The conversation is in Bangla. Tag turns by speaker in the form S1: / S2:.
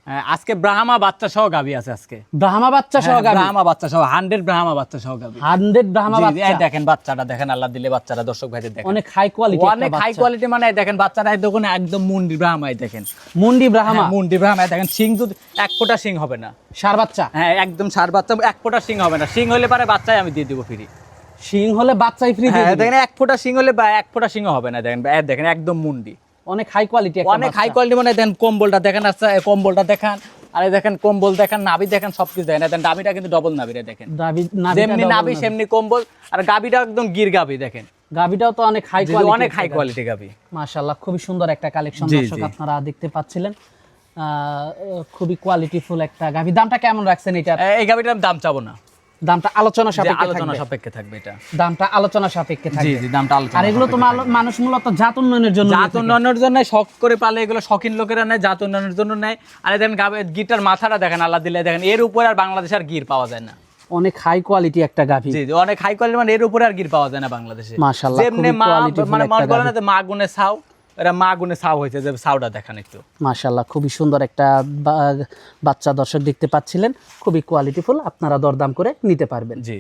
S1: আজকে ব্রাহ্মা বাচ্চা সহ গাবি আছে আজকে।
S2: ব্রাহ্মা বাচ্চা সহ গাবি?
S1: ব্রাহ্মা বাচ্চা সহ 100 ব্রাহ্মা বাচ্চা সহ গাবি।
S2: 100 ব্রাহ্মা
S1: জি,
S2: বাচ্চা?
S1: এই দেখেন বাচ্চাটা দেখেন, আল্লাহ দিলে বাচ্চাটা দর্শক ভাইদের দেখেন।
S2: অনেক হাই কোয়ালিটি,
S1: অনেক হাই কোয়ালিটি, মানে এই দেখেন বাচ্চাটা দেখুন একদম মুন্ডি ব্রাহ্মাই দেখেন।
S2: মুন্ডি ব্রাহ্মা?
S1: মুন্ডি ব্রাহ্মা দেখেন, সিং যদি এক ফোঁটা সিং হবে না।
S2: ষাঁড় বাচ্চা?
S1: হ্যাঁ একদম ষাঁড় বাচ্চা, এক ফোঁটা সিং হবে না। সিং হলে পারে বাচ্চাই আমি দিয়ে দিব ফ্রি।
S2: শিং হলে বাচ্চাই ফ্রি দিয়ে
S1: হ্যাঁ
S2: দিবেন?
S1: দেখেন এক ফোঁটা সিং হলে বা এক ফোঁটা সিংও হবে না। দেখেন দেখেন একদম মুন্ডি,
S2: অনেক হাই কোয়ালিটি,
S1: অনেক হাই কোয়ালিটি। মানে দেখেন কম্বলটা দেখেন, আচ্ছা কম্বলটা দেখেন, আরে দেখেন কম্বল দেখেন, নাভি দেখেন, সবকিছু দেখেন। দেখেন নাভিটা কিন্তু ডবল নাভিটা দেখেন, যেমনি নাভি সেমনি কম্বল। আর গাবিটা একদম গির গাবি দেখেন।
S2: গাবিটাও তো অনেক হাই কোয়ালিটি,
S1: অনেক হাই কোয়ালিটি গাবি।
S2: মাশাআল্লাহ, খুবই সুন্দর একটা কালেকশন
S1: জি,
S2: দর্শক
S1: জি।
S2: আপনারা দেখতে পাচ্ছিলেন। খুবই কোয়ালিটিফুল একটা গাবি। দামটা কেমন রাখছেন এটার?
S1: এই গাবিটার দাম চাবো না,
S2: দামটা আলোচনা
S1: যে
S2: সাপেক্ষে
S1: আলোচনা
S2: থাকবে?
S1: সাপেক্ষে থাকবে এটা।
S2: দামটা আলোচনা সাপেক্ষে
S1: জি
S2: থাকবে।
S1: জি, দামটা আলোচনা।
S2: আর এগুলো তো মানুষ মূলত জাত উন্নয়নের জন্য
S1: জাত উন্নয়নের জন্য শখ করে পালে, এগুলো শখিন লোকেরা নেয়, জাত উন্নয়নের জন্য নেয়। আর দেখেন গিটার মাথাটা দেখেন, আল্লাহ দিলে দেখেন, এর উপরে আর বাংলাদেশে আর গির পাওয়া যায় না।
S2: অনেক হাই কোয়ালিটি একটা গাভি।
S1: জি জি, অনেক হাই কোয়ালিটি, মানে এর উপরে আর গির পাওয়া যায় না বাংলাদেশে।
S2: মাশাআল্লাহ,
S1: যেমনি
S2: খুবই
S1: মা
S2: কোয়ালিটিফুল
S1: মানে
S2: একটা
S1: মনে করেন
S2: গাভী।
S1: না যে মা গুনে ছাও, এরা মা গুনে ছাও হয়েছে, যে ছাওটা দেখেন একটু।
S2: মাশাআল্লাহ, খুবই সুন্দর একটা বাচ্চা দর্শক দেখতে পাচ্ছিলেন। খুবই কোয়ালিটিফুল, আপনারা দরদাম করে নিতে পারবেন।
S1: জি।